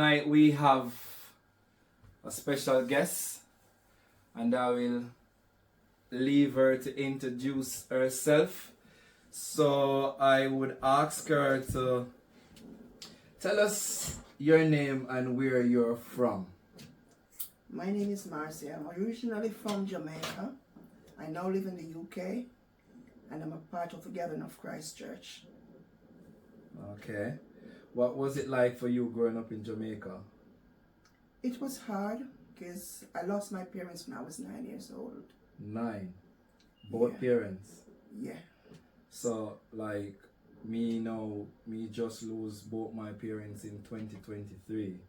tonight we have a special guest, and I will leave her to introduce herself. So I would ask her to tell us your name and where you're from. My name is Marcy. I'm originally from Jamaica. I now live in the UK, and I'm a part of the Gathering of Christ Church. Okay. What was it like for you growing up in Jamaica? It was hard because I lost my parents when I was 9 years old. 9. Both Yeah. parents. Yeah. So like me just lose both my parents in 2023.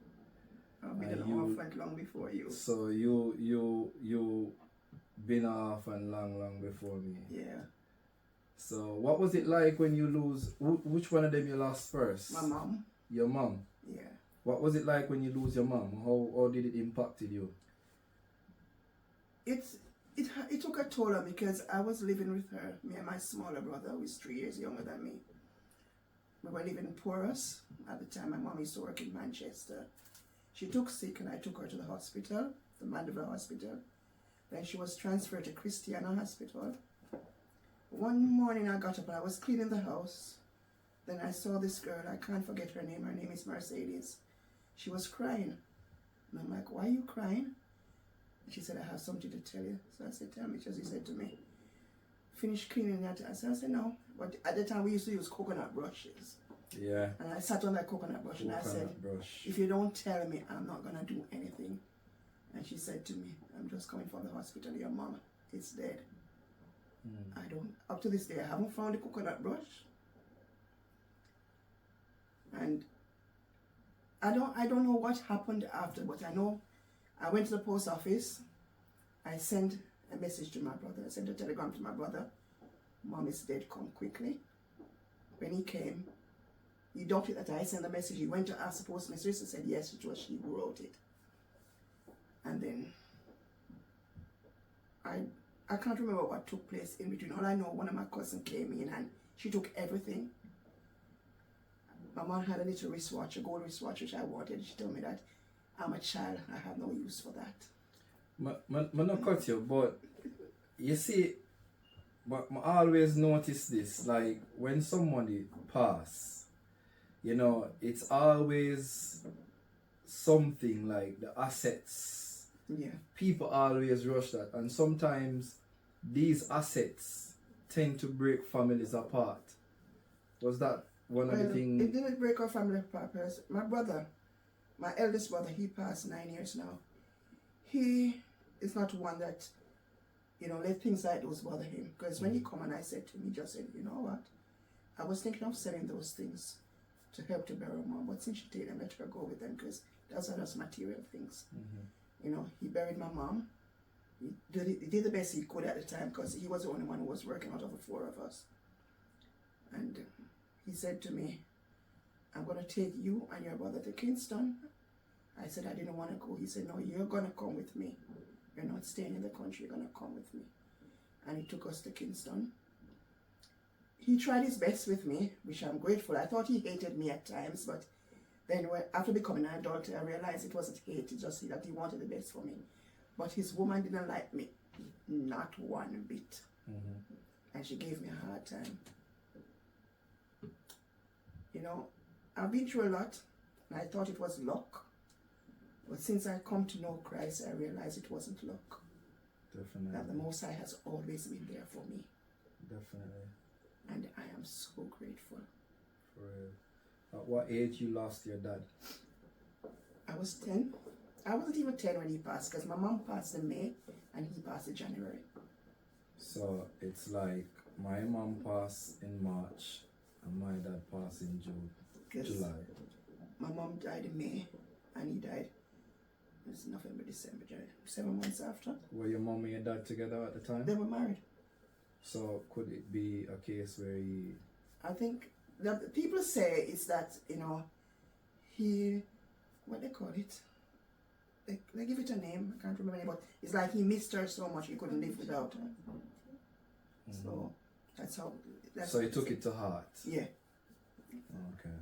I've been off and long before you. So you been off and long before me. Yeah. So what was it like when you lose? Which one of them you lost first? My mom. Your mom. Yeah. What was it like when you lose your mom? How did it impact you? It took a toll on me because I was living with her. Me and my smaller brother, who is 3 years younger than me. We were living in Porus at the time. My mom used to work in Manchester. She took sick and I took her to the hospital, the Mandeville Hospital. Then she was transferred to Christiana Hospital. One morning I got up and I was cleaning the house. Then I saw this girl, I can't forget her name. Her name is Mercedes. She was crying. And I'm like, why are you crying? She said, I have something to tell you. So I said, tell me. She said to me, finish cleaning that. I said, no. But at the time we used to use coconut brushes. Yeah. And I sat on that coconut brush and I said, if you don't tell me, I'm not going to do anything. And she said to me, I'm just coming from the hospital. Your mama is dead. Up to this day, I haven't found the coconut brush. And I don't know what happened after, but I know I went to the post office. I sent a message to my brother. I sent a telegram to my brother. Mom is dead, come quickly. When he came, he doubted that I sent the message. He went to ask the postmistress and said, yes, it was she who wrote it. And then I can't remember what took place in between. All I know, one of my cousins came in and she took everything. My mom had a little wristwatch, a gold wristwatch, which I wanted. She told me that I'm a child. I have no use for that. I not cut you, but you see, but I always notice this, like when somebody pass, it's always something like the assets. Yeah. People always rush that, and sometimes these assets tend to break families apart. Was that one of the things? It didn't break our family apart. My brother, my eldest brother, he passed 9 years now. He is not one that, let things like those bother him. Because when he come and I said to him, he just said, you know what? I was thinking of selling those things to help to bury mom, but since she take them, let her go with them because those are just material things. He buried my mom. He did the best he could at the time because he was the only one who was working out of the 4 of us. And he said to me, I'm going to take you and your brother to Kingston. I said I didn't want to go. He said, no, you're going to come with me. You're not staying in the country. You're going to come with me. And he took us to Kingston. He tried his best with me, which I'm grateful. I thought he hated me at times, but then after becoming an adult, I realized it wasn't hate. It's just that he wanted the best for me. But his woman didn't like me. Not one bit. And she gave me a hard time. I've been through a lot, and I thought it was luck. But since I come to know Christ, I realized it wasn't luck. Definitely. That the Most High has always been there for me. Definitely. And I am so grateful. For real. At what age you lost your dad? I was 10. I wasn't even 10 when he passed, because my mom passed in May, and he passed in January. So it's like my mom passed in March, and my dad passed in July. My mom died in May, and he died. It's November, December, January. 7 months after. Were your mom and your dad together at the time? They were married. So could it be a case where he... I think the people say it's that, he, what they call it? They give it a name, I can't remember it, but it's like he missed her so much he couldn't live without her. So that's how... So he took it to heart? Yeah. Okay.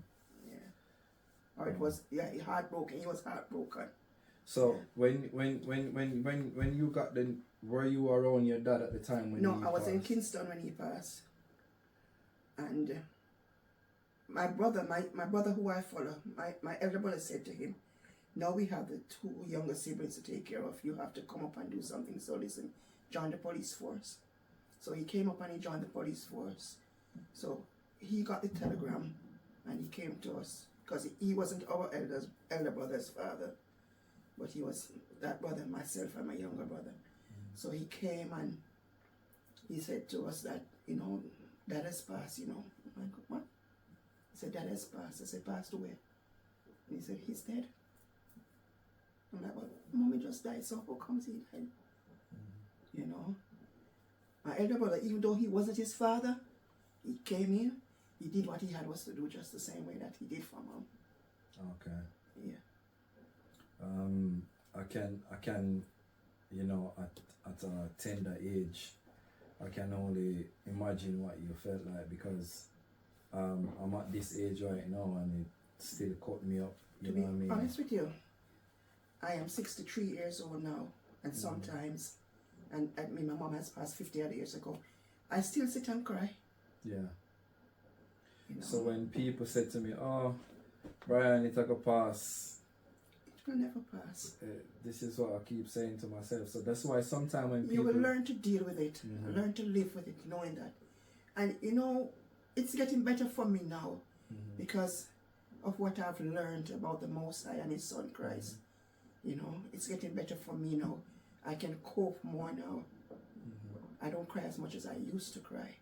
Yeah. or it was he heartbroken. He was heartbroken. So when you got the, were you around your dad at the time when No, he I was in passed? Kingston when he passed, and my brother who I follow, my elder brother said to him, "Now we have the two younger siblings to take care of. You have to come up and do something. So listen, join the police force." So he came up and he joined the police force. So he got the telegram and he came to us because he wasn't our elder brother's father, but he was that brother, myself and my younger brother. So he came and he said to us that, you know, Dad has passed, you know. I'm like, what? He said, Dad has passed. I said, passed away. And he said, he's dead. I'm like, well, Mommy just died, so how comes he died? You know? My elder brother, even though he wasn't his father, he came in, he did what he had was to do just the same way that he did for Mom. Okay. Yeah. I can, you know, at a tender age, I can only imagine what you felt like, because I'm at this age right now and it still cut me up. You know what I mean? To be honest with you, I am 63 years old now, and sometimes, and I mean, my mom has passed 50 odd years ago, I still sit and cry. Yeah. You know? So when people said to me, "Oh, Brian, it took a pass," it will never pass. this is what I keep saying to myself. So that's why sometimes when You people... will learn to deal with it, learn to live with it, knowing that. And you know, it's getting better for me now because of what I've learned about the Most High and His Son Christ. You know, it's getting better for me now. I can cope more now. I don't cry as much as I used to cry.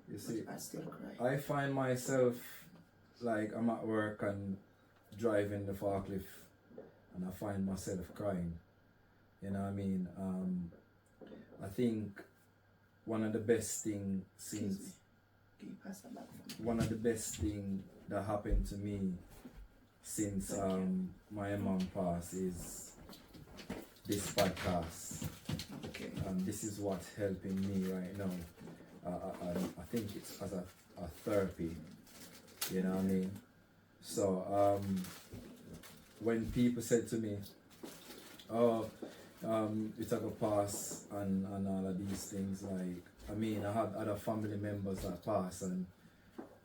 You see, I still cry. I find myself, like, I'm at work and driving the forklift and I find myself crying. You know what I mean? I think one of the best things since... Can you pass that back for me? One of the best things that happened to me since my mom passed is this podcast. Okay. This is what's helping me right now. I think it's as a therapy. You know what I mean? So when people said to me, "Oh, you took a pass," and all of these things, like, I mean, I had other family members that pass and,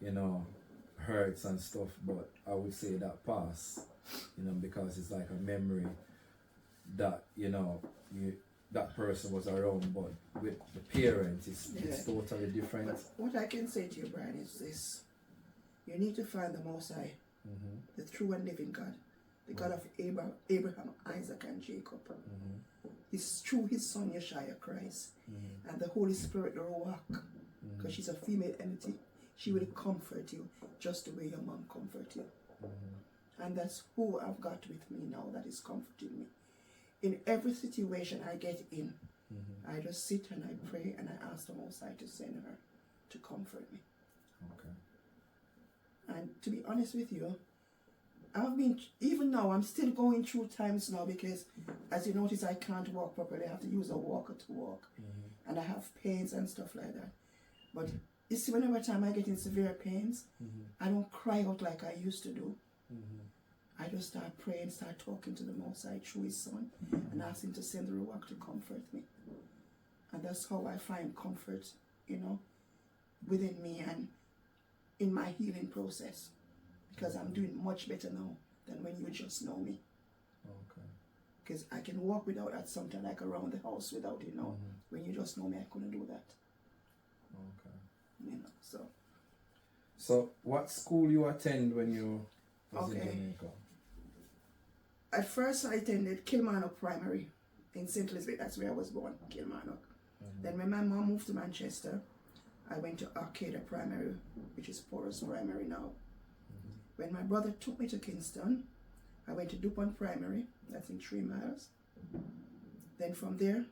you know, hurts and stuff, but I would say that pass, you know, because it's like a memory that, you know, that person was around, but with the parents, it's totally different. But what I can say to you, Brian, is this: you need to find the Most High, the true and living God, the God of Abraham, Isaac, and Jacob. It's through His Son Yeshua Christ and the Holy Spirit, the Ruach, because she's a female entity. She will comfort you just the way your mom comforted you. And that's who I've got with me now that is comforting me. In every situation I get in, I just sit and I pray and I ask the Most High to send her to comfort me. Okay. And to be honest with you, even now, I'm still going through times now because, as you notice, I can't walk properly. I have to use a walker to walk. And I have pains and stuff like that. But you see, whenever time I get in severe pains, I don't cry out like I used to do. I just start praying, start talking to the Most High through His Son and ask Him to send the Ruach to comfort me. And that's how I find comfort, you know, within me and in my healing process. Because I'm doing much better now than when you just know me. Okay. Because I can walk without that sometimes, like around the house without, you know. When you just know me, I couldn't do that. Okay. You know, so. So, what school you attend when you was in Okay. Jamaica? At first, I attended Kilmarnock Primary in St. Elizabeth. That's where I was born, Kilmarnock. Then when my mom moved to Manchester, I went to Arcata Primary, which is Porus Primary now. When my brother took me to Kingston, I went to DuPont Primary, that's in 3 miles. Then from there,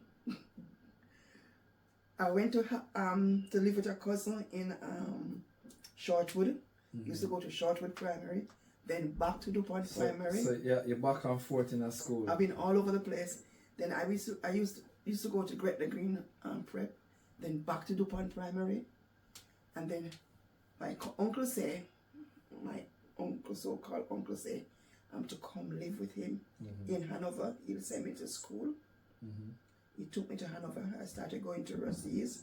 I went to live with a cousin in Shortwood. Used to go to Shortwood Primary, then back to DuPont Primary. So yeah, you're back and forth in a school. I've been all over the place. Then I used to go to Gretna Green Prep, then back to DuPont Primary, and then my uncle say, my uncle, so-called Uncle say, to come live with him in Hanover. He'll send me to school. He took me to Hanover. I started going to Rossies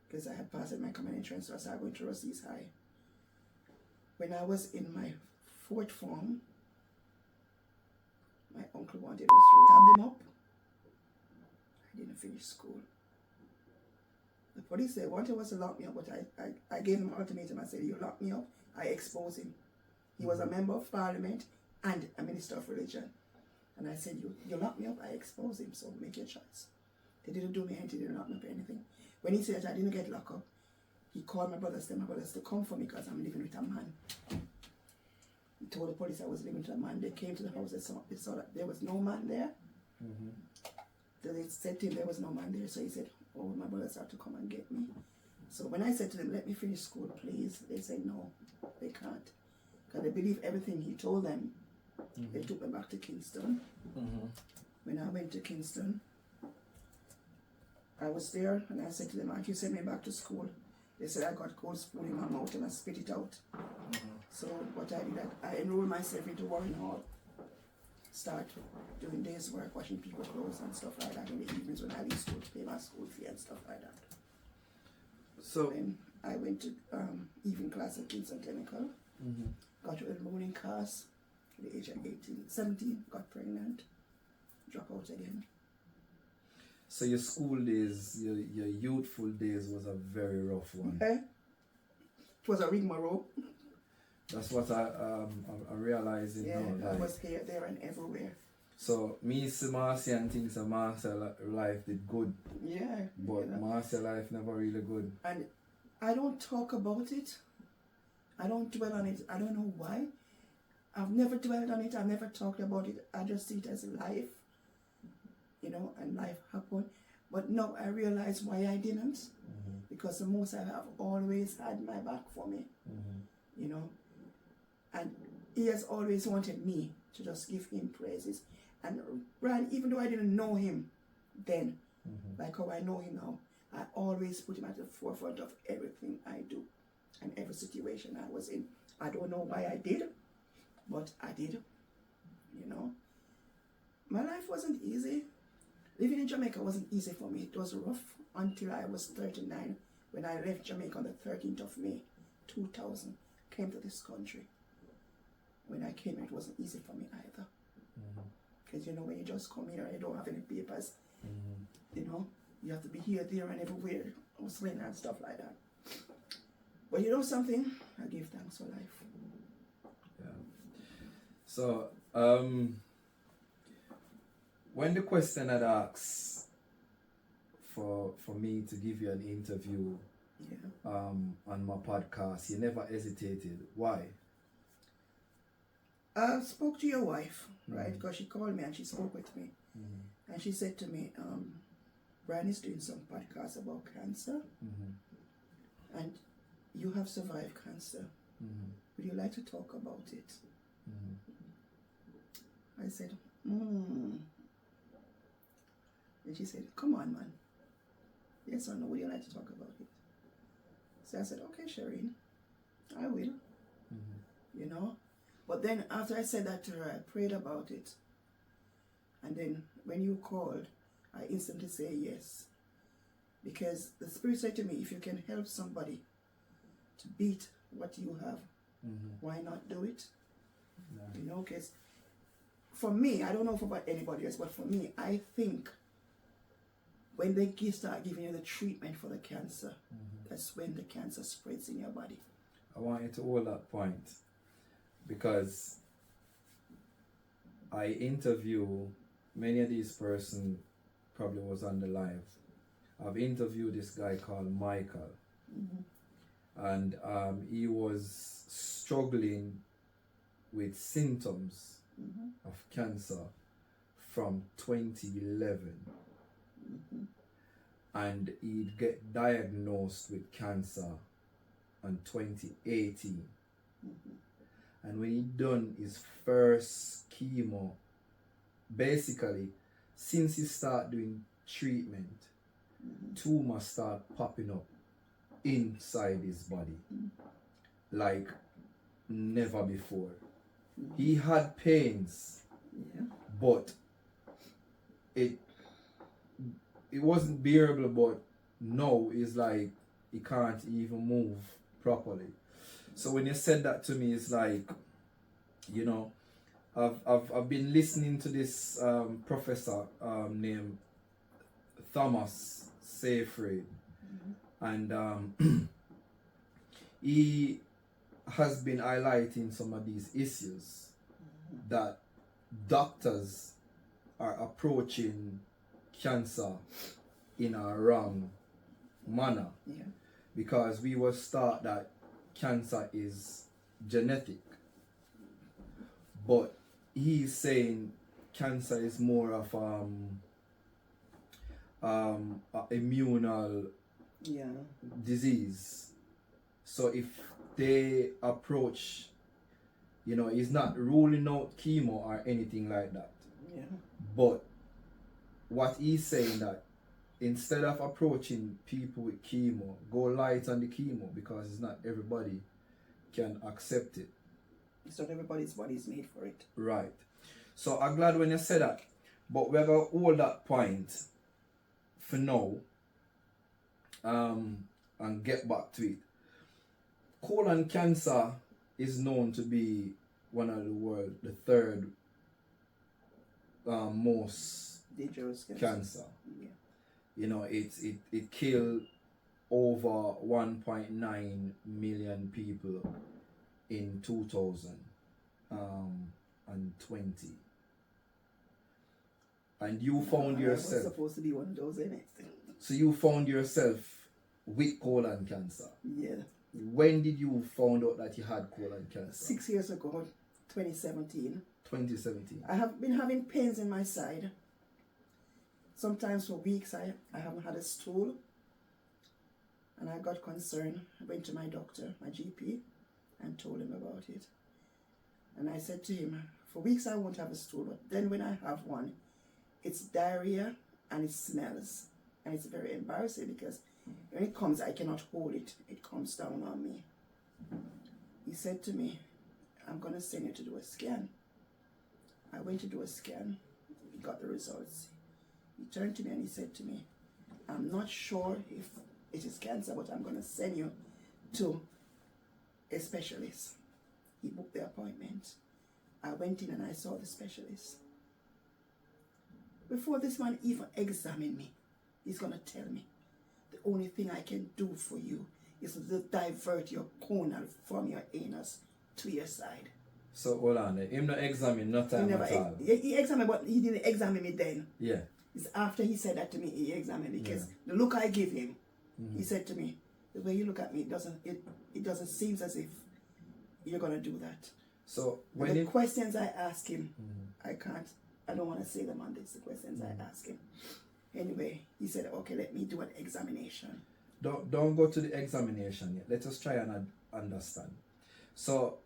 because I had passed my common entrance, so I started going to Rossies High. When I was in my 4th form, my uncle wanted us to tab him up. I didn't finish school. The police said wanted was to lock me up, but I gave him an ultimatum. I said, you lock me up, I expose him. He was a member of parliament and a minister of religion. And I said, you lock me up, I expose him, so make your choice. They didn't do me anything, they didn't lock me up or anything. When he said that I didn't get locked up, he called my brothers to come for me because I'm living with a man. He told the police I was living with a man. They came to the house, they saw that there was no man there. They said to him there was no man there, so he said, oh, my brothers have to come and get me. So when I said to them, let me finish school, please, they said no, they can't. Because they believe everything he told them. They took me back to Kingston. When I went to Kingston, I was there and I said to them, aren't you send me back to school? They said I got cold spoon in my mouth and I spit it out. So what I did, I enrolled myself into Warren Hall. Start doing days work, washing people's clothes and stuff like that in the evenings when I leave school to pay my school fee and stuff like that. So then I went to evening class at Kingston Technical. Got to enroll class at the age of 17, got pregnant, drop out again. So your school days, your youthful days was a very rough one. It was a rigmarole. That's what I realized Yeah, now. I Like, was here, there, and everywhere. so me see Marcia and things that Marcia life did good, Yeah. but you know. Marcia life never really good. And I don't talk about it. I don't dwell on it. I don't know why. I've never dwelled on it. I've never talked about it. I just see it as life, you know, and life happened. But now I realize why I didn't. Because the Most High have always had my back for me, you know. And he has always wanted me to just give him praises. And Brian, even though I didn't know him then, like how I know him now, I always put him at the forefront of everything I do and every situation I was in. I don't know why I did, but I did, you know. My life wasn't easy. Living in Jamaica wasn't easy for me. It was rough until I was 39 when I left Jamaica on the 13th of May, 2000, came to this country. When I came, it wasn't easy for me either. Because, you know, when you just come here and you don't have any papers, you know, you have to be here, there, and everywhere, hustling and stuff like that. But you know something? I give thanks for life. Yeah. So, when the question had asked for me to give you an interview on my podcast, you never hesitated. Why? I spoke to your wife, right? Because she called me and she spoke with me. And she said to me, Brian is doing some podcasts about cancer. And you have survived cancer. Would you like to talk about it? I said, And she said, come on, man. Yes or no, would you like to talk about it? So I said, okay, Shireen, I will. You know? But then after I said that to her, I prayed about it. And then when you called, I instantly say yes. Because the Spirit said to me, if you can help somebody to beat what you have, why not do it? You know, because for me, I don't know about anybody else, but for me, I think when they start giving you the treatment for the cancer, that's when the cancer spreads in your body. I want you to hold that point because I interview many of these persons probably was on the live. I've interviewed this guy called Michael, and he was struggling with symptoms of cancer from 2011, and he'd get diagnosed with cancer in 2018. And when he done his first chemo, basically, since he started doing treatment, tumors start popping up inside his body like never before. He had pains, Yeah. but it wasn't bearable. But now it's like he can't even move properly. So when you said that to me, it's like, you know, I've been listening to this professor named Thomas Seyfried, and he has been highlighting some of these issues that doctors are approaching cancer in a wrong manner, Yeah. because we was taught that cancer is genetic, but he's saying cancer is more of a immunal Yeah. disease. So if they approach, you know, he's not ruling out chemo or anything like that, Yeah. but what he's saying that instead of approaching people with chemo, go light on the chemo, because it's not everybody can accept it. It's not everybody's body is made for it. Right. So I'm glad when you said that, but we're going to hold that point for now, and get back to it. Colon cancer is known to be one of the third most Dangerous cancer. Yeah. You know, it killed over 1.9 million people in 2020. And you found I was yourself, supposed to be one of those in it. so you found yourself with colon cancer. Yeah. When did you find out that you had colon cancer? 6 years ago, 2017. 2017. I have been having pains in my side. Sometimes for weeks I haven't had a stool. And I got concerned. I went to my doctor, my GP, and told him about it. And I said to him, for weeks I won't have a stool, but then when I have one, it's diarrhea and it smells. And it's very embarrassing because when it comes, I cannot hold it. It comes down on me. He said to me, I'm going to send you to do a scan. I went to do a scan. He got the results. He turned to me and he said to me, I'm not sure if it is cancer, but I'm going to send you to a specialist. He booked the appointment. I went in and I saw the specialist. Before this man even examined me, he's going to tell me, the only thing I can do for you is to divert your conal from your anus to your side. So hold on there. Him not examine no time at all. He examined, but he didn't examine me then. Yeah. It's after he said that to me, he examined me, because the look I give him, he said to me, the way you look at me, it doesn't seem as if you're gonna do that. So when the questions I ask him, I don't want to say them on this, the questions I ask him. Anyway, he said, okay, let me do an examination. Don't go to the examination yet. Let us try and understand. So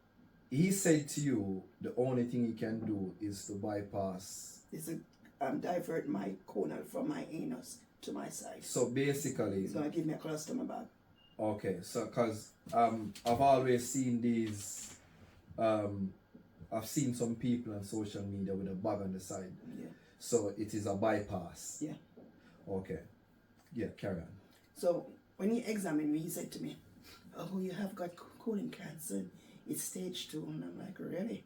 he said to you the only thing he can do is to bypass. Is to divert my conal from my anus to my side. So basically, he's gonna give me a colostomy bag. Okay, so because I've always seen these, I've seen some people on social media with a bag on the side. Yeah. So it is a bypass. Yeah. Okay. Yeah, carry on. So when he examined me, he said to me, oh, you have got colon cancer. It's stage 2. And I'm like, really?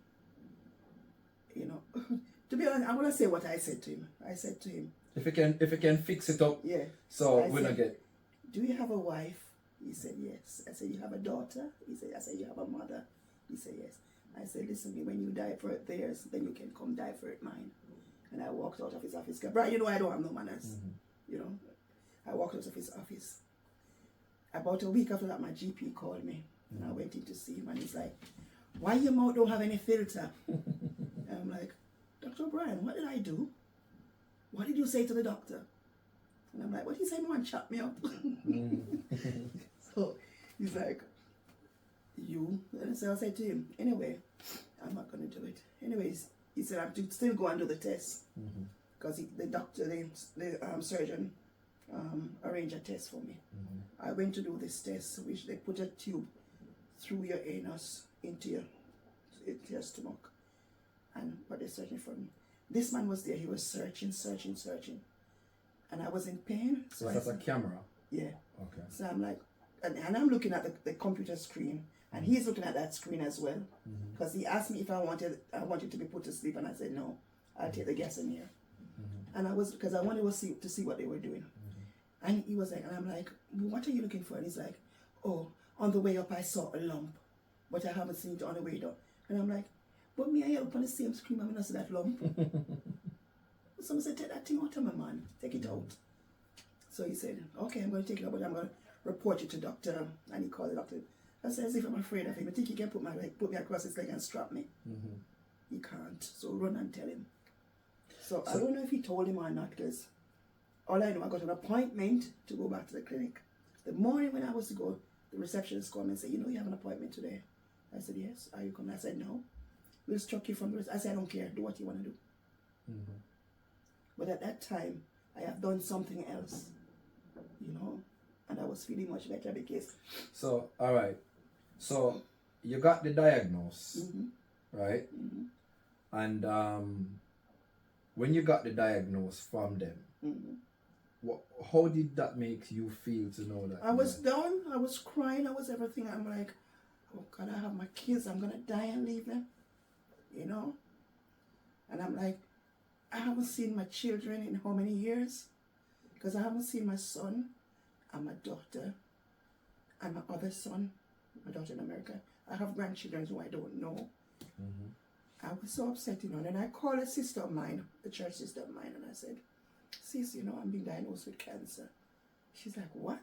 You know, to be honest, I want to say what I said to him. I said to him, if you can fix it up. Yeah. So we're not get. Do you have a wife? He said, yes. I said, you have a daughter? I said, you have a mother? He said, yes. I said, listen, when you divert theirs, then you can come divert mine. And I walked out of his office. Brian, you know I don't have no manners. You know, I walked out of his office. About a week after that, my GP called me. And I went in to see him. And he's like, why your mouth don't have any filter? And I'm like, Dr. Brian, what did I do? What did you say to the doctor? And I'm like, what did he say? Man, chop me up. So he's like, you? And so I said to him, anyway, I'm not going to do it. Anyways, he said, I have to still go and do the test. Because the doctor, the surgeon, arranged a test for me. I went to do this test, which they put a tube through your anus into your stomach. but they're searching for me. This man was there. He was searching, and I was in pain. So Is that a camera? yeah. Okay. So I'm like, and I'm looking at the computer screen, and he's looking at that screen as well, because he asked me if I wanted to be put to sleep, and I said no, I'll take the gas in here, and because I wanted to see what they were doing, and he was like, and I'm like, what are you looking for? And he's like, oh, on the way up I saw a lump, but I haven't seen it on the way down, and I'm like, but me I help on the same screen, I'm not see that lump. Someone said, take that thing out of my man, take it out. So he said, okay, I'm going to take it out, but I'm going to report you to doctor. And he called the doctor. I said, as if I'm afraid of him. I think he can put me across his leg and strap me. He can't. So run and tell him. So I don't know if he told him or not, because all I know, I got an appointment to go back to the clinic. The morning when I was to go, the receptionist called me and said, you know you have an appointment today. I said, yes. Are you coming? I said, no. We'll struck you from the I said, I don't care. Do what you want to do. But at that time, I have done something else, you know, and I was feeling much better because. So, all right. So, you got the diagnosis, right? And when you got the diagnosis from them, how did that make you feel to know that? I was down, I was crying, I was everything. I'm like, oh God, I have my kids, I'm going to die and leave them, you know? And I'm like, I haven't seen my children in how many years? Because I haven't seen my son and my daughter and my other son, my daughter in America. I have grandchildren who I don't know. I was so upset, you know. And then I called a sister of mine, the church sister of mine, and I said, sis, you know, I'm being diagnosed with cancer. She's like, what?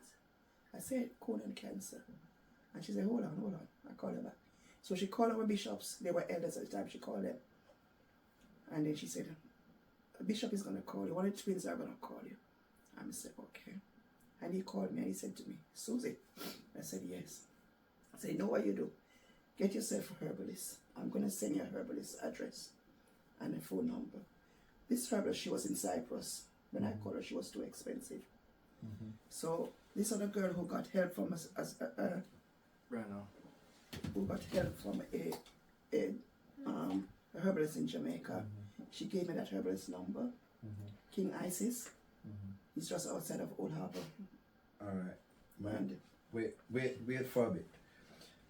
I said, colon cancer. And she said, hold on. I called her back. So she called our bishops. They were elders at the time. She called them. And then she said, a bishop is going to call you. One of the twins are going to call you. I said, okay. And he called me and he said to me, Susie. I said, yes. I said, you know what you do? Get yourself a herbalist. I'm going to send you a herbalist address and a phone number. This herbalist, she was in Cyprus. When I called her, she was too expensive. So this other girl who got help from who got help from a herbalist in Jamaica, she gave me that herbalist number, King Isis. He's just outside of Old Harbor. All right. Man, wait for a bit.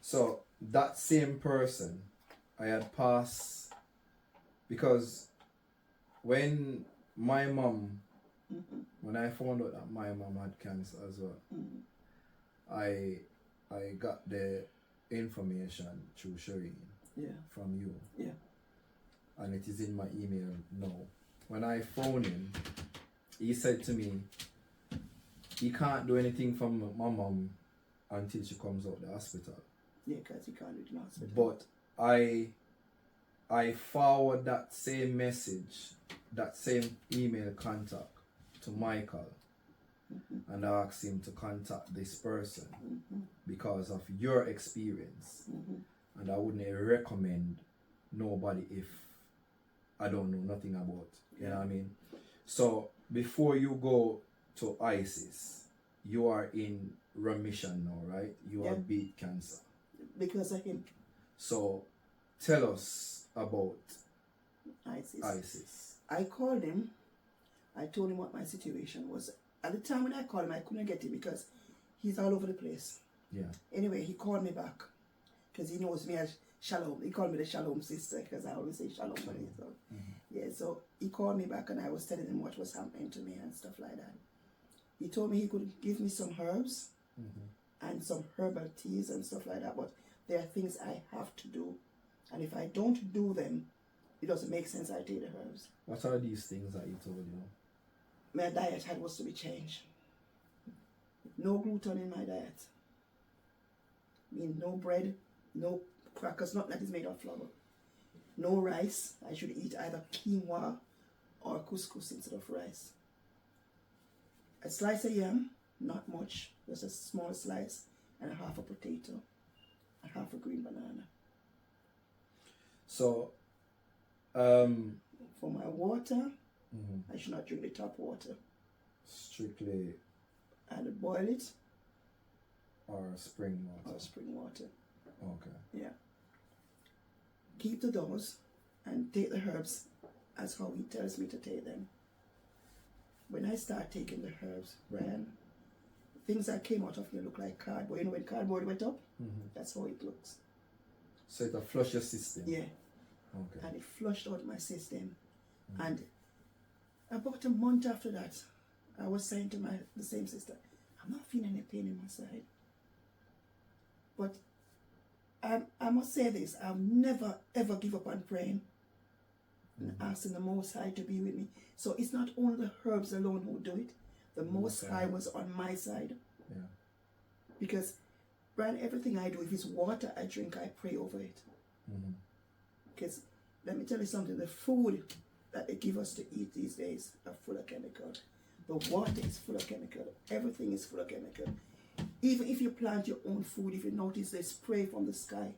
So that same person, I had passed, because when my mom, when I found out that my mom had cancer as well, I got the information through Shireen from you. Yeah. And it is in my email now. When I phoned him, he said to me, he can't do anything for my mom until she comes out of the hospital. Yeah, because he can't do it in the hospital. But I forward that same message, that same email contact to Michael, and I asked him to contact this person because of your experience. And I wouldn't recommend nobody if I don't know nothing about, you know what I mean? So before you go to ISIS, you are in remission now, right? You have beat cancer. Because of him. So tell us about ISIS. I called him. I told him what my situation was. At the time when I called him, I couldn't get him because he's all over the place. Yeah. Anyway, he called me back because he knows me as Shalom. He called me the Shalom sister because I always say Shalom. So, yeah, so he called me back and I was telling him what was happening to me and stuff like that. He told me he could give me some herbs and some herbal teas and stuff like that, but there are things I have to do. And if I don't do them, it doesn't make sense I take the herbs. What are these things that he told you? My diet was to be changed. No gluten in my diet. I mean, no bread, no crackers, nothing that is made of flour. No rice. I should eat either quinoa or couscous instead of rice. A slice of yam, not much, just a small slice, and a half a potato, and half a green banana. So, for my water, I should not drink the tap water. Strictly. Either boil it or spring water. Or spring water. Okay. Yeah. Keep the dose. and take the herbs as how he tells me to take them. When I start taking the herbs, Brian, things that came out of me look like cardboard. You know when cardboard went up? That's how it looks. So it'll flush your system? Yeah. Okay. And it flushed out my system. And about a month after that, I was saying to the same sister, I'm not feeling any pain in my side. But I must say this, I've never ever give up on praying and asking the Most High to be with me. So it's not only the herbs alone who do it. The Most High was on my side. Yeah. Because, Brian, everything I do, if it's water I drink, I pray over it. Because, let me tell you something, the food that they give us to eat these days are full of chemical. The water is full of chemical. Everything is full of chemical. Even if you plant your own food, if you notice they spray from the sky.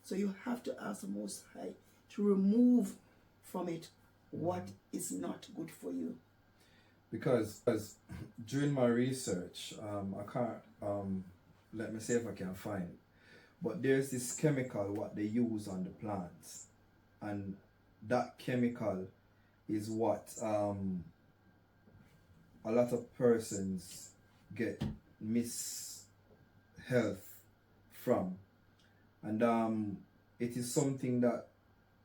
So you have to ask the Most High to remove from it what is not good for you. Because during my research, I can't, let me see if I can find it, but there's this chemical what they use on the plants, and that chemical is what a lot of persons get health from, and it is something that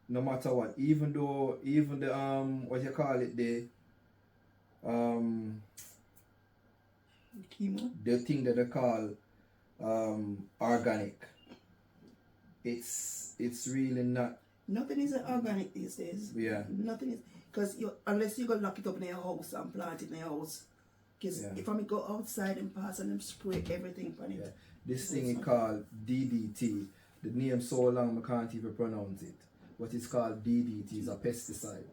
no matter what, even the what you call it, the chemo, the thing that they call organic, it's really not. Nothing is organic these days. Yeah. Nothing is, because unless you go lock it up in your house and plant it in your house. Because if I go outside and pass and spray everything on it. Yeah. This thing is called DDT. The name so long I can't even pronounce it. But it's called DDT. It's a pesticide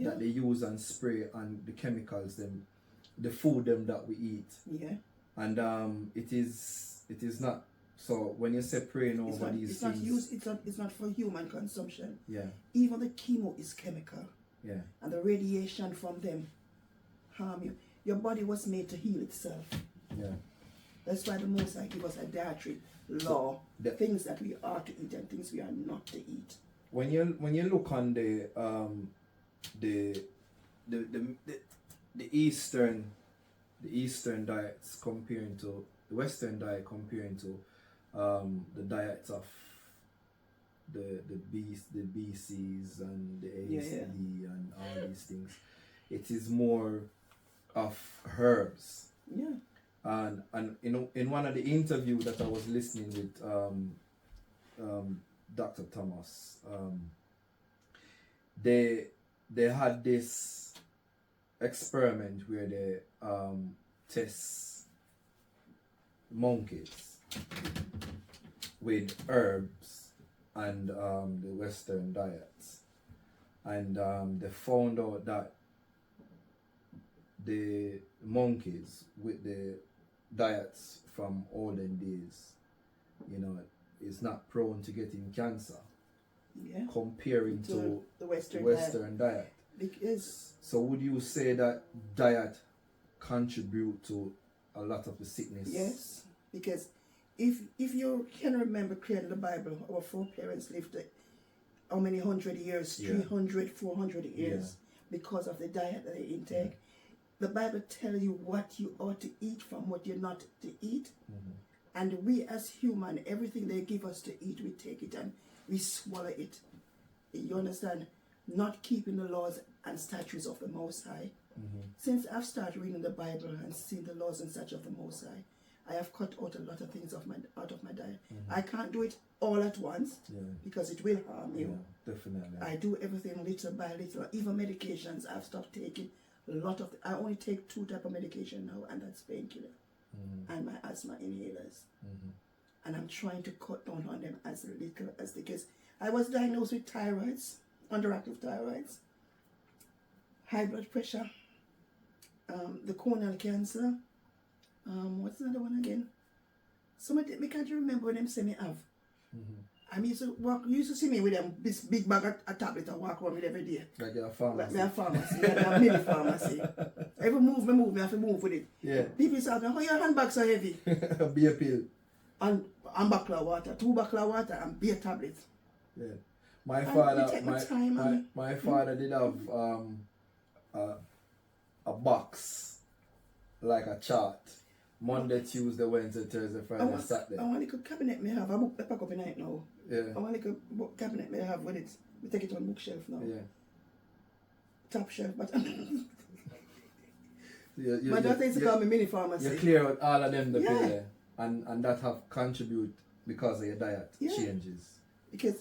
that they use and spray on the chemicals, the food that we eat. Yeah. And it is not. So when you say praying over these things, it's not for human consumption. Yeah. Even the chemo is chemical. Yeah. And the radiation from them harm you. Your body was made to heal itself. Yeah. That's why the Most High give us a dietary law, things that we are to eat and things we are not to eat. When you look on the Eastern diets comparing to the Western diet, comparing to the diets of the BCs and the ACD and all these things, it is more of herbs. Yeah. And in one of the interviews that I was listening with Dr. Thomas, they had this experiment where they test monkeys with herbs and the Western diets, and they found out that the monkeys with the diets from olden days, is not prone to getting cancer. Yeah. Comparing to the Western diet. Because so would you say that diet contribute to a lot of the sickness? Yes, because if you can remember clearly the Bible, our foreparents lived how many 100 years, 300, 400 years, because of the diet that they intake. Yeah. The Bible tells you what you ought to eat from what you're not to eat. And we as human, everything they give us to eat, we take it and we swallow it. You understand? Not keeping the laws and statutes of the Most High. Since I've started reading the Bible and seen the laws and statutes of the Most High, I have cut out a lot of things out of my diet. I can't do it all at once because it will harm you. Definitely. I do everything little by little. Even medications, I've stopped taking. I only take 2 types of medication now, and that's painkiller and my asthma inhalers. And I'm trying to cut down on them as little as they get. I was diagnosed with thyroids, underactive thyroids, high blood pressure, the corneal cancer. What's another one again? Somebody, I can't remember what them say me have. I used to walk. You used to see me with them this big bag of tablet I walk around with every day. Like a pharmacy. Like a pharmacy. A mini pharmacy. Every move, me have to move with it. Yeah. People say, "How your handbags so heavy?" Beer pill. And bottle of water, 2 bottles of water and beer tablets. Yeah. My And father, you take my time and- my father did have a box, like a chart. Monday, Tuesday, Wednesday, Thursday, Friday, Saturday. I want a little cabinet me have. I book the pack up in night now. Yeah. I want a little cabinet me have with it. We take it on bookshelf now. Yeah. Top shelf, but You, my daughter used to call me mini you pharmacy. clear out all of them the Yeah. there, and that have contribute because of your diet Yeah. changes. Because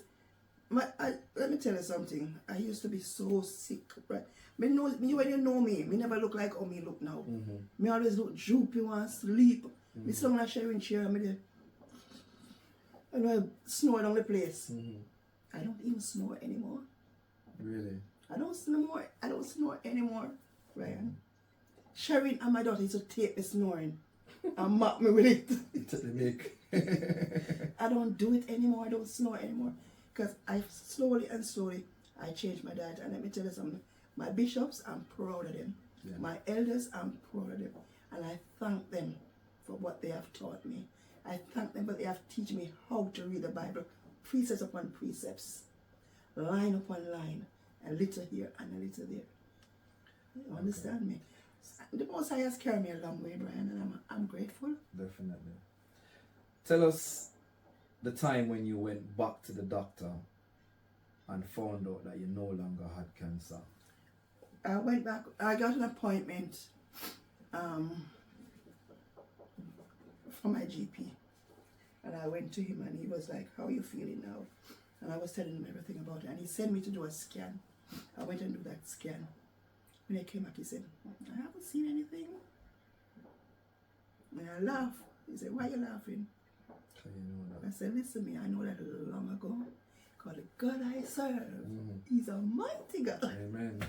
let me tell you something. I used to be so sick, right? Me when you know me never look like how me look now. Mm-hmm. Me always look droopy, want sleep. Me sit on a sharing chair, me there. And I snore down the place. Mm-hmm. I don't even snore anymore. Really? I don't snore anymore, Ryan. Sharon and my daughter used to tape me snoring and mock me with it. To the make. I don't do it anymore. I don't snore anymore. Because I slowly I changed my diet. And let me tell you something. My bishops, I'm proud of them. Yeah. My elders, I'm proud of them. And I thank them for what they have taught me. I thank them for they have taught me how to read the Bible. Precepts upon precepts. Line upon line. A little here and a little there. You understand me? The Most High has carried me a long way, Brian, and I'm grateful. Definitely. Tell us the time when you went back to the doctor and found out that you no longer had cancer. I went back, I got an appointment from my GP. And I went to him and he was like, how are you feeling now? And I was telling him everything about it. And he sent me to do a scan. I went and do that scan. When I came back, he said, I haven't seen anything. And I laughed. He said, why are you laughing? So you know that. I said, listen me, I know that long ago. Because the God I serve, He's a mighty God. Amen.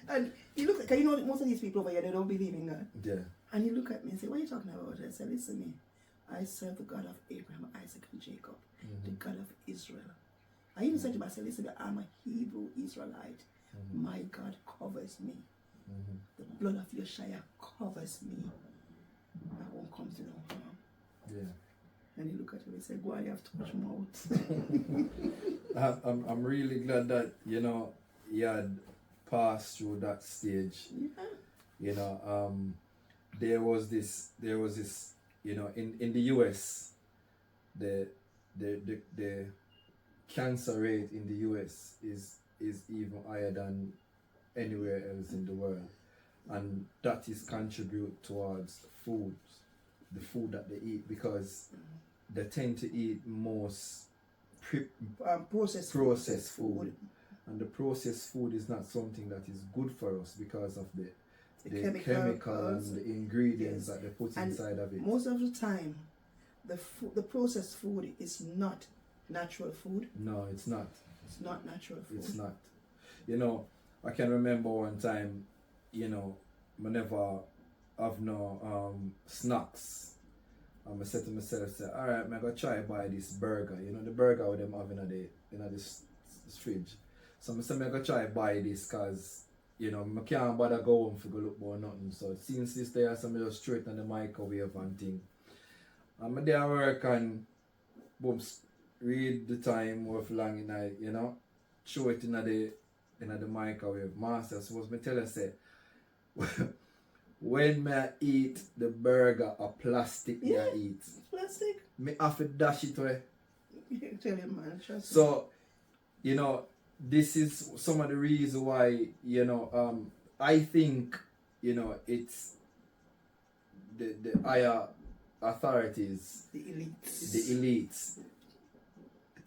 And he looked like, you know, most of these people over here, they don't believe in God. Yeah. And he looked at me and said, what are you talking about? I said, listen me, I serve the God of Abraham, Isaac, and Jacob, the God of Israel. I even said to him, I said, listen, I'm a Hebrew Israelite. My God covers me. The blood of Yeshua covers me. I won't come to no harm. Yeah. And he looked at me and said, go on, you have too much mouth. I'm really glad that, you know, you had passed through that stage. Yeah. You know, there was this, you know, in the US, the cancer rate in the US is even higher than anywhere else in the world, and that is contribute towards the food that they eat, because they tend to eat most Processed food, and the processed food is not something that is good for us because of the chemicals and the ingredients that they put inside of it. Most of the time, the processed food is not natural food. No, it's not. It's not natural food. It's not. You know, I can remember one time, you know, whenever I've no snacks, I said to myself, say, alright, I'm gonna try buy this burger. You know, the burger with them having in this fridge. So I said, I'm gonna try buy this because, you know, I can't bother go home to go look for nothing. So since this day, I'm just straight on the microwave and thing. I'm there at work and boom, read the time of long in night, you know, show it in the microwave. Master, suppose me tell you, say, when me eat the burger or plastic me I eat, Plastic? me have to dash it away. You tell him, man. Trust me. So, you know, this is some of the reasons why, you know, I think, you know, it's the higher authorities, The elites. the elites,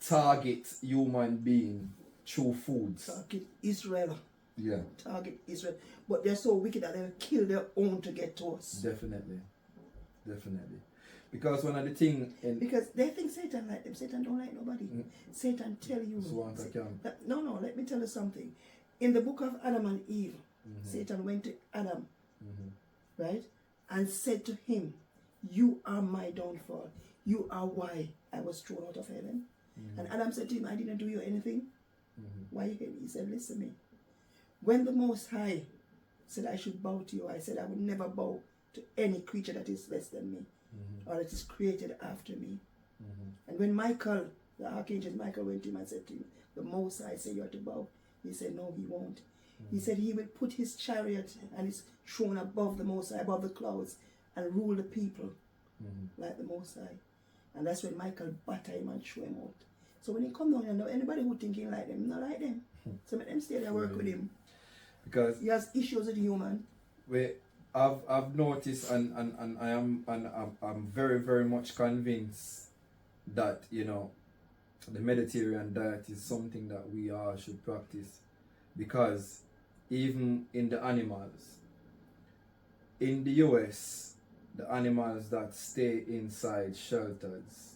target human being through foods. Target Israel. Yeah, Target Israel. But they're so wicked that they'll kill their own to get to us. definitely. Because one of the thing in Because they think Satan like them. Satan don't like nobody. Satan tell you. So want to come. No, let me tell you something. In the book of Adam and Eve, Satan went to Adam, right? And said to him, you are my downfall. You are why I was thrown out of heaven. And Adam said to him, I didn't do you anything. Why you can? He said, listen to me. When the Most High said I should bow to you, I said I would never bow to any creature that is less than me or that is created after me. And when Michael, The Archangel Michael went to him and said to him, the Most High said you are to bow. He said, no, he won't. He said he will put his chariot and his throne above the Most High, above the clouds, and rule the people like the Most High. And that's when Michael batter him and throw him out. So when he come down, you know, anybody who thinking like them, not like them. So let them stay there work with him. Because he has issues with human. I've noticed and I'm very, very much convinced that, you know, the Mediterranean diet is something that we all should practice, because even in the animals, in the US, the animals that stay inside shelters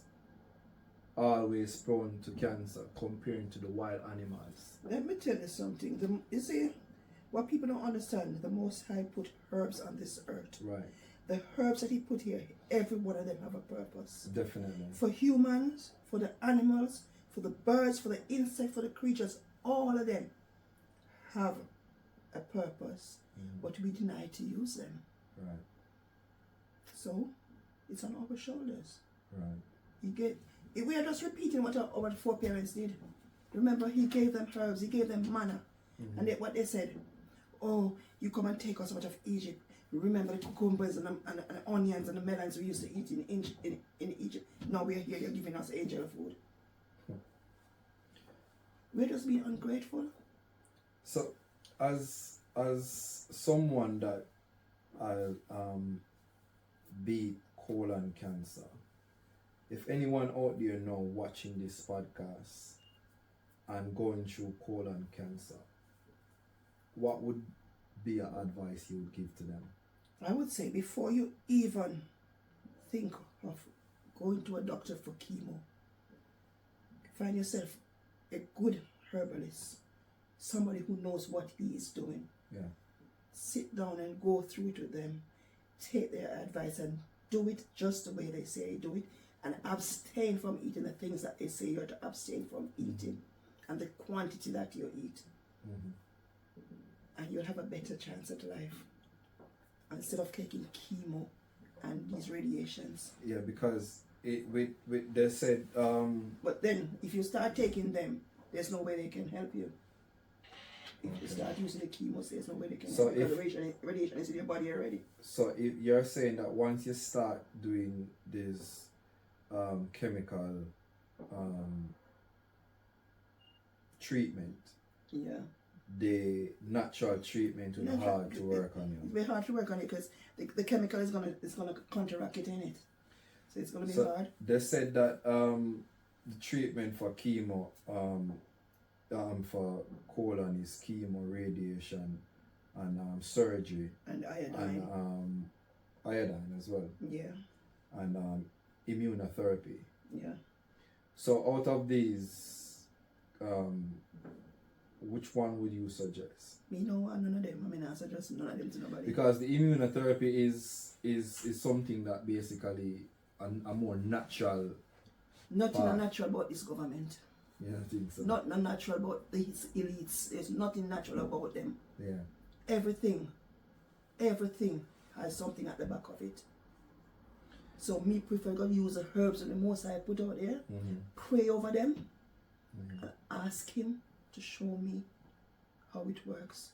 always prone to cancer comparing to the wild animals. Let me tell you something. You see, what people don't understand, the Most High put herbs on this earth. Right. The herbs that he put here, every one of them have a purpose. Definitely. For humans, for the animals, for the birds, for the insects, for the creatures, all of them have a purpose, but we deny to use them. Right. So, it's on our shoulders. Right. We are just repeating what our foreparents did. Remember, he gave them herbs, he gave them manna. And what they said, oh, you come and take us out of Egypt. Remember the cucumbers and the onions and the melons we used to eat in Egypt. Now we're here, you're giving us angel food. We're just being ungrateful. So, as someone that beat colon cancer, if anyone out there now watching this podcast and going through colon cancer, what would be your advice you would give to them? I would say before you even think of going to a doctor for chemo, find yourself a good herbalist, somebody who knows what he is doing. Yeah. Sit down and go through it with them, take their advice and do it just the way they say do it, and abstain from eating the things that they say you are to abstain from eating, and the quantity that you eat. And you'll have a better chance at life instead of taking chemo and these radiations. Yeah, because they said but then if you start taking them, there's no way they can help you. If you start using the chemo, there's no way they can help you. The radiation is in your body already. So if you're saying that once you start doing this chemical treatment, the natural treatment will be hard to work on you. It's very hard to work on it because the chemical is gonna counteract it in it. So it's gonna be hard. They said that the treatment for chemo for colon is chemo, radiation, and surgery, and iodine, and iodine as well. Yeah. And immunotherapy. Yeah. So out of these, which one would you suggest? Me no one, none of them. I mean, I suggest none of them to nobody. Because the immunotherapy is something that basically a more natural. Nothing natural about this government. Yeah, I think so. Not natural about these elites. There's nothing natural about them. Yeah. Everything has something at the back of it. So me prefer to use the herbs and the Most I put out there, pray over them, and ask him to show me how it works.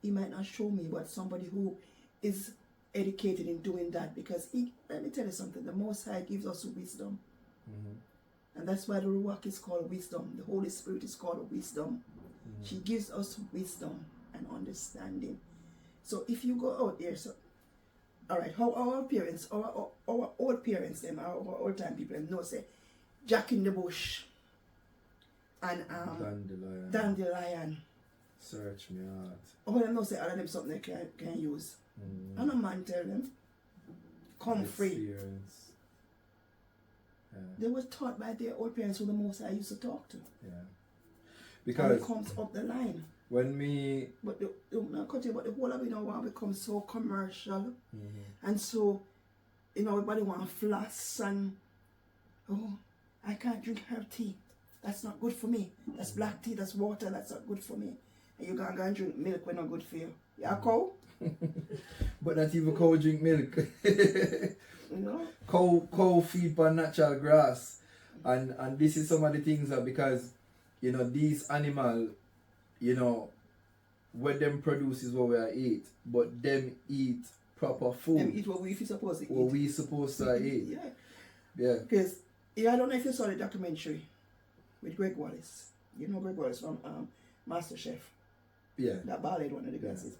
He might not show me, but somebody who is educated in doing that, because let me tell you something, the Most High gives us wisdom. And that's why the Ruach is called wisdom. The Holy Spirit is called wisdom. She gives us wisdom and understanding. So if you go out there, all right, how our parents, our old parents, them, our old time people, them know say, Jack in the bush and dandelion. Search me out. All them know say all of them something they can use. And a man tell them, come free. Yeah. They were taught by their old parents who the Most I used to talk to. Yeah. Because it comes up the line. When me... But the whole of it now want to become so commercial. And so, everybody want to floss and, oh, I can't drink herb tea. That's not good for me. That's black tea, that's water, that's not good for me. And you can't go and drink milk when not good for you. You a cow? But not even cow drink milk. You know? Cow feed on natural grass. And this is some of the things that, because you know these animal, you know, what them produce is what we are eat, but them eat proper food. Them eat what we supposed to eat. What we supposed to eat. Yeah. Yeah. Because I don't know if you saw the documentary with Greg Wallace. You know Greg Wallace from Master Chef. Yeah. That bald one of the glasses.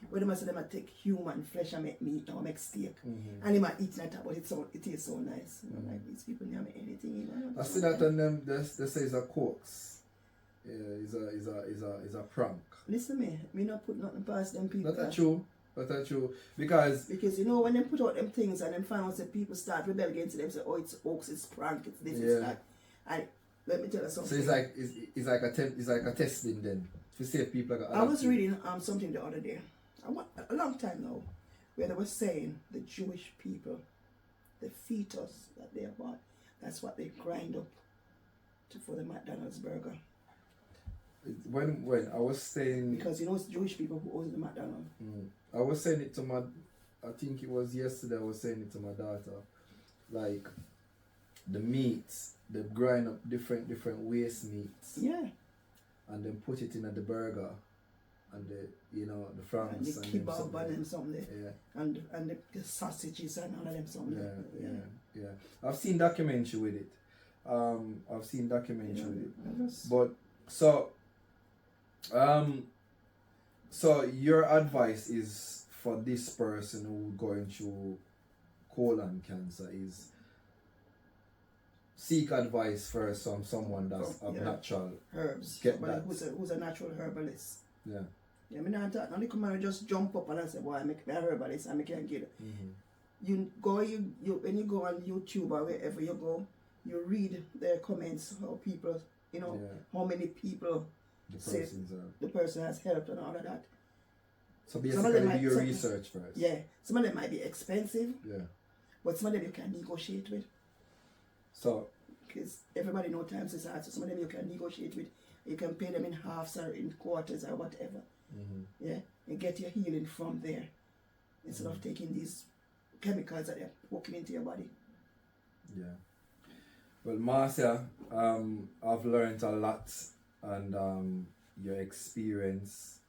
Where they must say they might take human flesh and make meat or make steak. Mm-hmm. And they might eat that, but it tastes so nice. You know, like these people never make anything. You know, I see that on them. They say it's a coax. Yeah, is a prank. Listen to me not put nothing past them people. That's true. Because you know when they put out them things and then find out that people start rebel against them, say, oh, it's hoax, it's prank, it's this, it's that. And let me tell you something. So it's like a testing then to see if people are. I was reading something the other day, a long time now, where they were saying the Jewish people, the fetus that they bought, that's what they grind up for the McDonald's burger. When I was saying, because you know it's Jewish people who own the McDonald's. I was saying it to my, I think it was yesterday. I was saying it to my daughter, like the meats, they grind up different waste meats. Yeah. And then put it in the burger, and the franks and the kebab and something. Yeah. And the sausages and all of them something. Yeah. I've seen documentary with it. But so your advice is for this person who going through colon cancer is seek advice first from someone that's of natural herbs. Get somebody that. who's a natural herbalist. Yeah. Yeah, I mean, now they come and just jump up and I say, boy, I make me a herbalist and I can't get it. You when you go on YouTube or wherever you go, you read their comments, how people, how many people say the person has helped and all of that. So basically do your research first. Yeah. Some of them might be expensive. Yeah. But some of them you can negotiate with. So because everybody knows times is hard, so some of them you can negotiate with. You can pay them in halves or in quarters or whatever. Yeah. And get your healing from there. Instead of taking these chemicals that they're poking into your body. Yeah. Well, Marcia, I've learned a lot, and your experience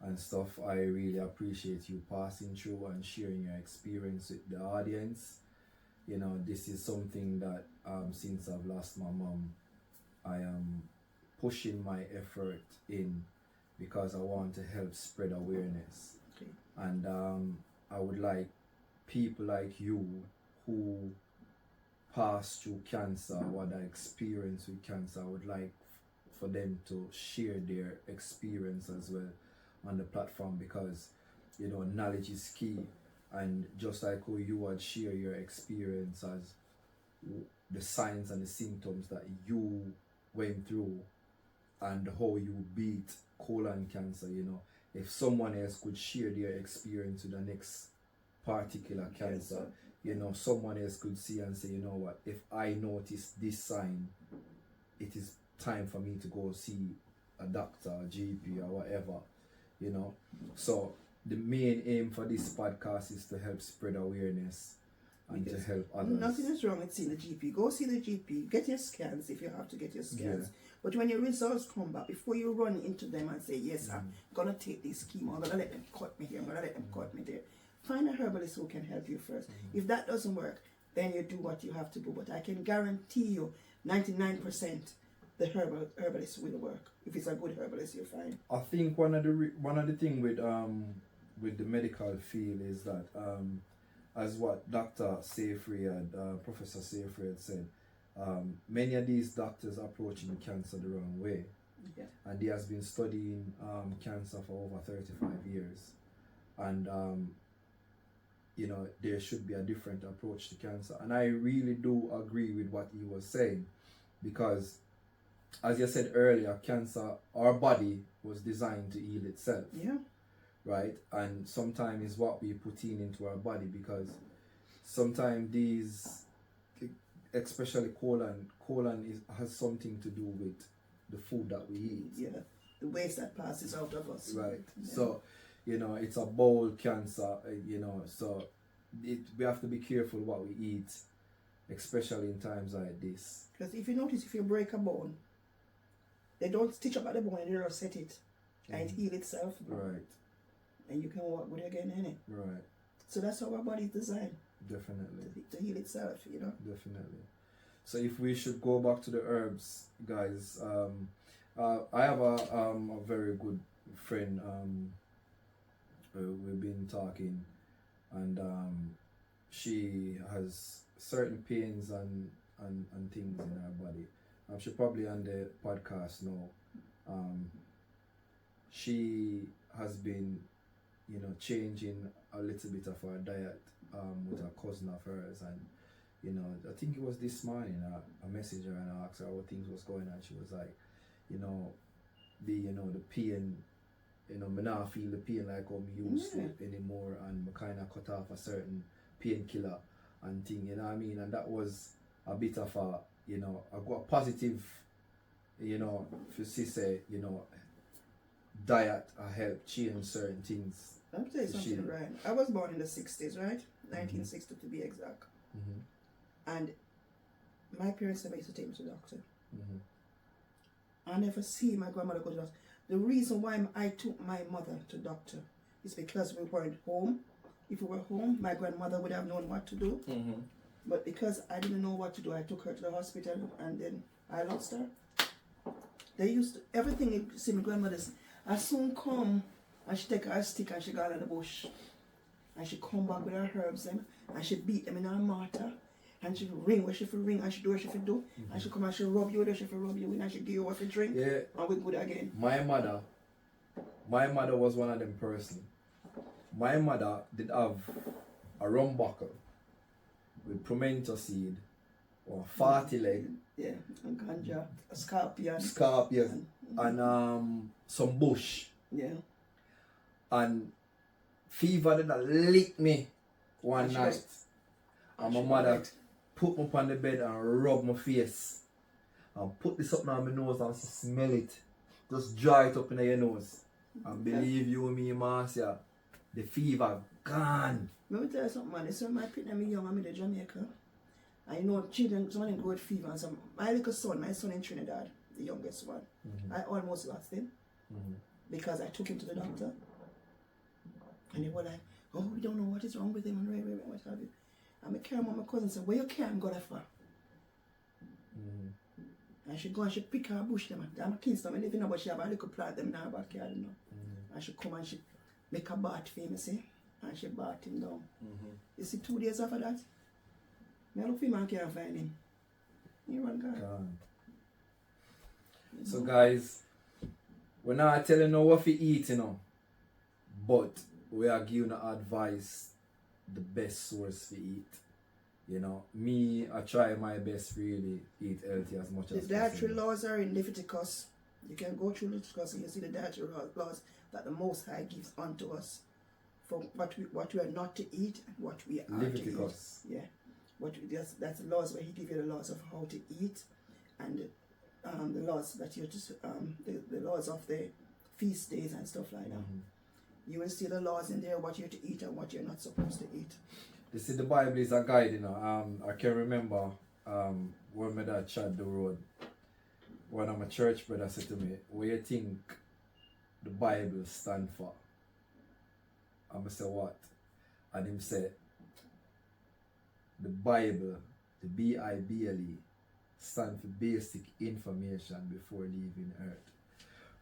and stuff, I really appreciate you passing through and sharing your experience with the audience. This is something that since I've lost my mom, I am pushing my effort in because I want to help spread awareness. Okay. And I would like people like you who pass through cancer, what I experience with cancer, I would like for them to share their experience as well on the platform, because knowledge is key. And just like how you would share your experience as the signs and the symptoms that you went through and how you beat colon cancer, if someone else could share their experience with the next particular cancer, someone else could see and say, what, if I notice this sign, it is time for me to go see a doctor, a GP or whatever, So the main aim for this podcast is to help spread awareness and to help others. Nothing is wrong with seeing the GP. Go see the GP. Get your scans if you have to get your scans. Yeah. But when your results come back, before you run into them and say, yes, I'm going to take this chemo, I'm going to let them cut me here, I'm going to let them cut me there. Find a herbalist who can help you first. If that doesn't work, then you do what you have to do. But I can guarantee you 99% the herbalist will work. If it's a good herbalist, you'll find. I think one of the thing with the medical field is that as what Dr. Seyfried, Professor Seyfried said, many of these doctors are approaching cancer the wrong way. Yeah. And he has been studying cancer for over 35 years. And there should be a different approach to cancer. And I really do agree with what he was saying, because as you said earlier, cancer, our body was designed to heal itself. Yeah. Right? And sometimes it's what we put into our body, because sometimes these, especially colon has something to do with the food that we eat. Yeah. The waste that passes out of us. Right. Yeah. So, it's a bowel cancer, so we have to be careful what we eat. especially in times like this. Because if you notice, if you break a bone, they don't stitch up at the bone and they just set it and it heal itself. Right. And you can walk with it again, innit? Right. So that's how our body is designed. Definitely. To heal itself, you know? Definitely. So if we should go back to the herbs, guys, I have a very good friend. We've been talking, and she has certain pains and things in her body. She probably on the podcast now. She has been, changing a little bit of her diet with a cousin of hers, and I think it was this morning I messaged her and I asked her what things was going on. She was like, the pain, me not feel the pain like how me used to anymore, and me kind of cut off a certain painkiller and thing, you know what I mean? And that was a bit of a, I got a positive, if you see say, diet help change certain things. I'll tell you something, right? I was born in the 60s, right? 1960 to be exact. And my parents never used to take me to the doctor. I never see my grandmother go to the doctor. The reason why I took my mother to the doctor is because we weren't home. If we were home, my grandmother would have known what to do. But because I didn't know what to do, I took her to the hospital and then I lost her. They used to, everything you see my grandmother's, I soon come and she take her stick and she go in the bush. And she come back with her herbs and she beat them in her mortar. And she ring where she fi ring and she do what she fi do. And she come and she rub you where she fi rub you in and she give you what fi drink. Yeah. And we good again. My mother was one of them person. My mother did have a rum buckle with pimento seed or 40 leg. Yeah, and ganja, a scorpion. Scorpion. And some bush. Yeah. And fever did lick me one night. And my mother put me on the bed and rub my face. And put this up on my nose and smell it. Just dry it up in your nose. And believe you me, Marcia, the fever gone. Let me tell you something, man. This when my pit me young, I'm in Jamaica. I know children, some of them go with fever. And some, my little son, my son in Trinidad, the youngest one, I almost lost him. Because I took him to the doctor. And they were like, oh, we don't know what is wrong with him. And what have you. And I carry him on my cousin and said, where you carry him, go that far? And she go and she pick her bush them. I'm a Kingston, I live in, but she have a little plant them in her backyard, you know. And she come and she make a bath for him, you see. And she bath him down. You see, 2 days after that, I look for him and can't find him. He run gone. So guys, we're not telling you what to eat, but we are giving advice, the best source to eat. Me, I try my best really eat healthy as much as possible. The dietary laws are in Leviticus. You can go through Leviticus and you see the dietary laws that the Most High gives unto us for what we are not to eat and what we are Leviticus. to eat. Yeah. That's the laws where he gives you the laws of how to eat and the laws that you just the laws of the feast days and stuff like that. You will see the laws in there, what you're to eat and what you're not supposed to eat. You see, the Bible is a guide, I can remember when my dad chat the road, one of my church brothers said to me, what do you think the Bible stand for? And I said, what? And him said, the Bible, the B-I-B-L-E, stand for basic information before leaving earth.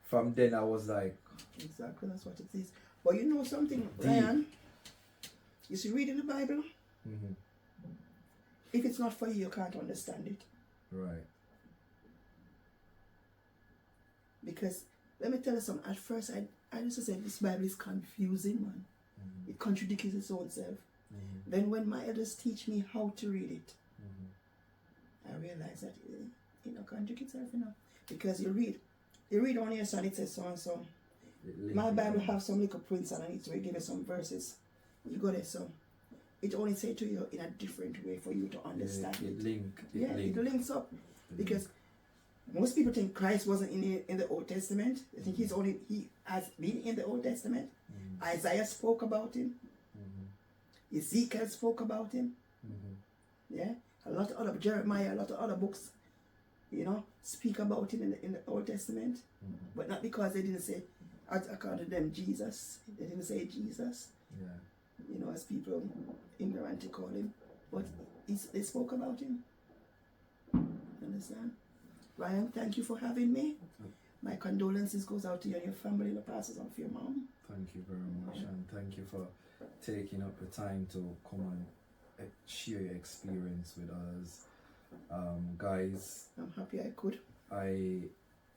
From then I was like... Exactly, that's what it is. But you know something, Ryan? You see, reading the Bible, if it's not for you, you can't understand it. Right. Because, let me tell you something, at first I used to say this Bible is confusing, man. It contradicts its own self. Then when my elders teach me how to read it, I realize that it don't contradict itself, Because you read on your side, it says so and so. My Bible have some little prints underneath where it give you some verses. You go there, so it only say to you in a different way for you to understand it links up. Because most people think Christ wasn't in the Old Testament. They think he has been in the Old Testament. Isaiah spoke about him. Ezekiel spoke about him. Yeah. A lot of other Jeremiah, a lot of other books, you know, speak about him in the Old Testament, but not because they didn't say, according to them, Jesus. They didn't say Jesus. Yeah. You know, as people ignorantly call him, but they spoke about him. Understand? Ryan, thank you for having me. My condolences goes out to you and your family, the passes on for your mom. Thank you very much, and thank you for taking up the time to come and share your experience with us. Guys, I'm happy I could.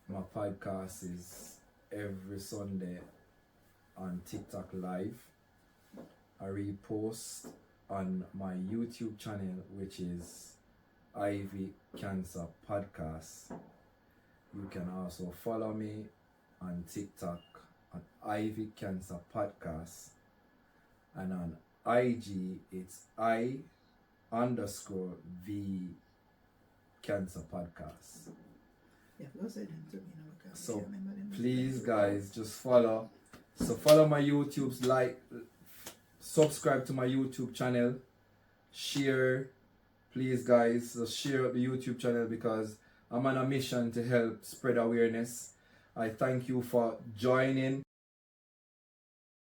my podcast is every Sunday on TikTok Live. I repost on my YouTube channel, which is Ivy Cancer Podcast. You can also follow me on TikTok at Ivy Cancer Podcast, and on IG it's I_V Cancer Podcast. Yeah, those are them to me now. I can't So remember them. please, guys, just follow. So follow my YouTube's, subscribe to my YouTube channel, share. Please, guys, just share up the YouTube channel because I'm on a mission to help spread awareness. I thank you for joining.